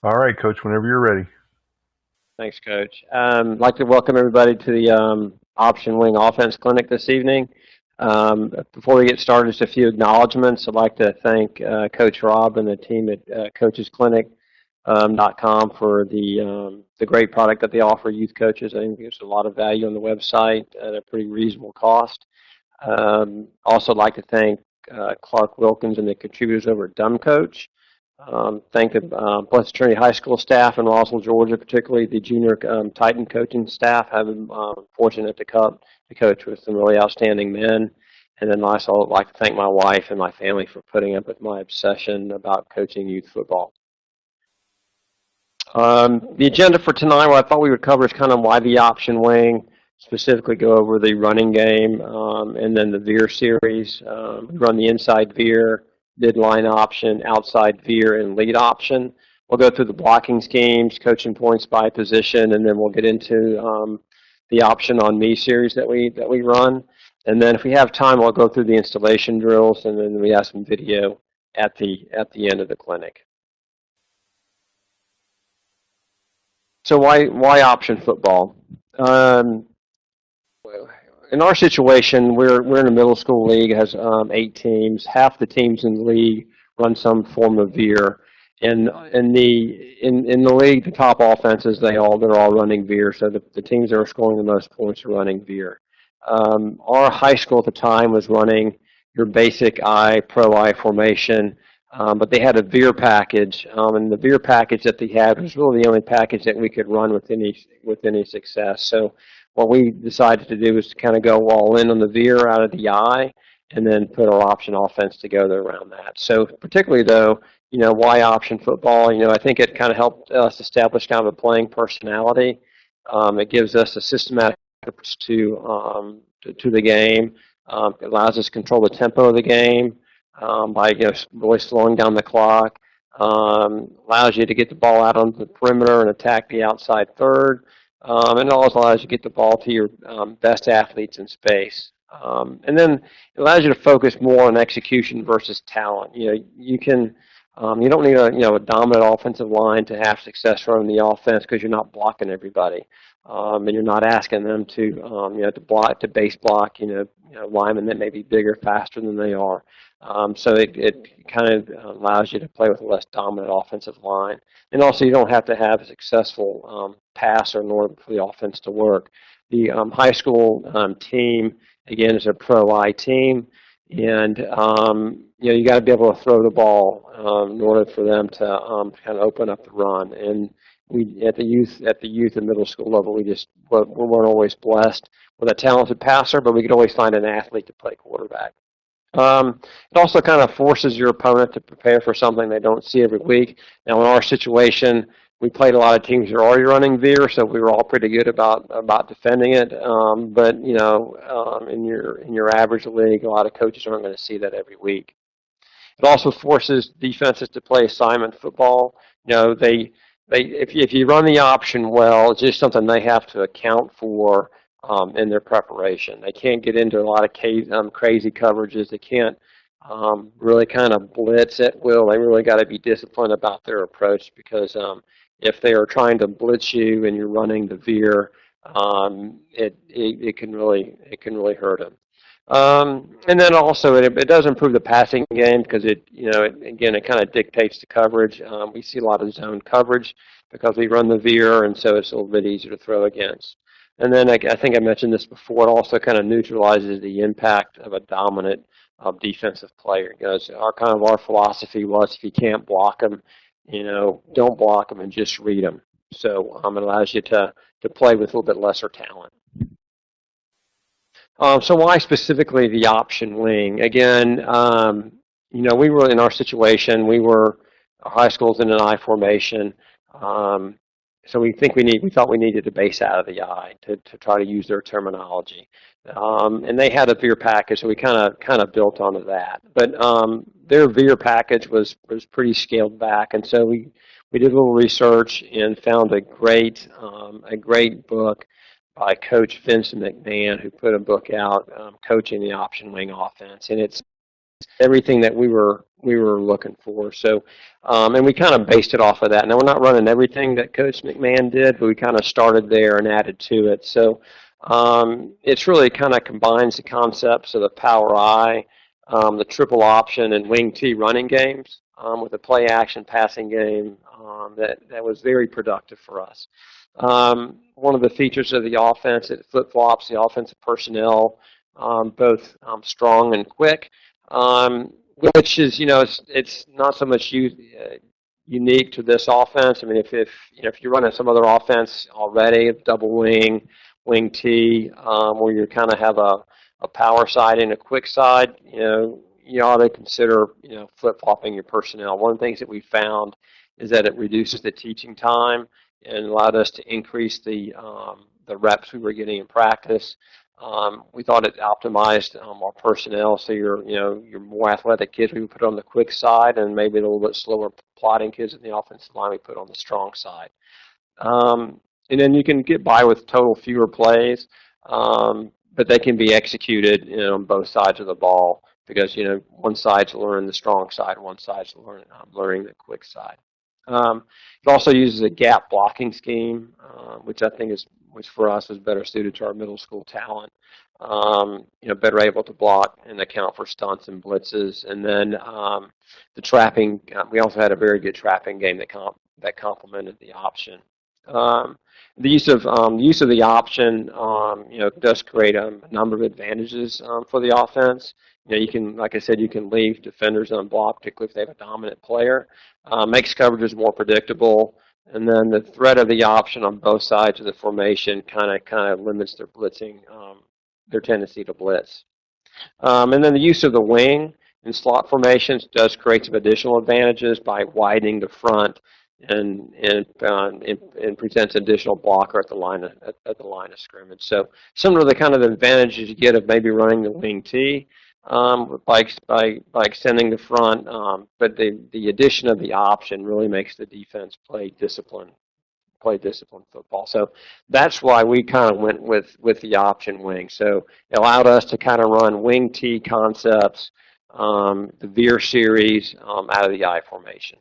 All right, Coach, whenever you're ready. Thanks, Coach. I'd like to welcome everybody to the Option Wing Offense Clinic this evening. Before we get started, just a few acknowledgments. I'd like to thank Coach Rob and the team at Coaches-Clinic.com for the great product that they offer youth coaches. I think there's a lot of value on the website at a pretty reasonable cost. Also, I'd like to thank Clark Wilkins and the contributors over at Dumb Coach. Thank the Blessed Trinity High School staff in Roswell, Georgia, particularly the junior Titan coaching staff. I've been fortunate to coach with some really outstanding men. And then also, I'd like to thank my wife and my family for putting up with my obsession about coaching youth football. The agenda for tonight, what I thought we would cover is kind of why the option wing, specifically go over the running game, and then the veer series. We run the inside veer, midline option, outside veer, and lead option. We'll go through the blocking schemes, coaching points by position, and then we'll get into the option on me series that we run. And then if we have time, I'll go through the installation drills, and then we have some video at the end of the clinic. So why option football? Um, in our situation, we're in a middle school league. It has 8 teams. Half the teams in the league run some form of veer. In the league, the top offenses they're all running veer. So the teams that are scoring the most points are running veer. Our high school at the time was running your basic pro I formation. But they had a veer package, and the veer package that they had was really the only package that we could run with any success. So what we decided to do was to kind of go all in on the veer out of the I, and then put our option offense together around that. So particularly though, why option football? I think it kind of helped us establish kind of a playing personality. It gives us a systematic approach to the game. It allows us to control the tempo of the game by really slowing down the clock. Allows you to get the ball out on the perimeter and attack the outside third. And it also allows you to get the ball to your best athletes in space. And then it allows you to focus more on execution versus talent. You don't need a dominant offensive line to have success running the offense because you're not blocking everybody. And you're not asking them to base block, linemen that may be bigger, faster than they are. So it kind of allows you to play with a less dominant offensive line. And also, you don't have to have a successful passer in order for the offense to work. The high school team, again, is a pro I team. And you got to be able to throw the ball in order for them to kind of open up the run. And we at the youth and middle school level, we weren't always blessed with a talented passer, but we could always find an athlete to play quarterback. It also kind of forces your opponent to prepare for something they don't see every week. Now, in our situation, we played a lot of teams that are already running veer, so we were all pretty good about defending it. But in your average league, a lot of coaches aren't going to see that every week. It also forces defenses to play assignment football. They if you run the option well, it's just something they have to account for in their preparation. They can't get into a lot of crazy coverages. They can't really kind of blitz at will. They really got to be disciplined about their approach because if they are trying to blitz you and you're running the veer, it can really hurt them. And then also it does improve the passing game because it kind of dictates the coverage. We see a lot of zone coverage because we run the veer, and so it's a little bit easier to throw against. And then I think I mentioned this before. It also kind of neutralizes the impact of a dominant defensive player. Our philosophy was if you can't block them, don't block them and just read them. So it allows you to play with a little bit lesser talent. So why specifically the option wing? Again, we were in our situation. Our high school's in an I formation. So we thought we needed to base out of the I to try to use their terminology. And they had a veer package, so we kind of built onto that. But their veer package was pretty scaled back, and so we did a little research and found a great book by Coach Vincent McMahon, who put a book out, Coaching the Option Wing Offense. And everything that we were looking for. So, and we kind of based it off of that. Now we're not running everything that Coach McMahon did, but we kind of started there and added to it. So, it's really kind of combines the concepts of the power I, the triple option, and wing T running games with a play action passing game that was very productive for us. One of the features of the offense, it flip-flops the offensive personnel, both strong and quick, which is, it's not so much unique to this offense. I mean, if you're running some other offense already, double wing T, where you kind of have a power side and a quick side, you ought to consider, flip-flopping your personnel. One of the things that we found is that it reduces the teaching time and allowed us to increase the reps we were getting in practice. We thought it optimized our personnel, so your more athletic kids we would put on the quick side, and maybe a little bit slower plotting kids in the offensive line we put on the strong side. And then you can get by with total fewer plays, but they can be executed on both sides of the ball because one side's learning the strong side, one side's learning the quick side. It also uses a gap blocking scheme, which I think which for us is better suited to our middle school talent. Better able to block and account for stunts and blitzes. And then the trapping, we also had a very good trapping game that complemented the option. The use of the option, does create a number of advantages for the offense. You can, like I said, you can leave defenders unblocked, particularly if they have a dominant player. Makes coverages more predictable, and then the threat of the option on both sides of the formation kind of limits their blitzing, their tendency to blitz. And then the use of the wing in slot formations does create some additional advantages by widening the front and presents additional blocker at the line of scrimmage. So similar to the kind of advantages you get of maybe running the wing T by extending the front, but the addition of the option really makes the defense play disciplined football. So that's why we kind of went with the option wing. So it allowed us to kind of run wing T concepts, the veer series out of the I formation.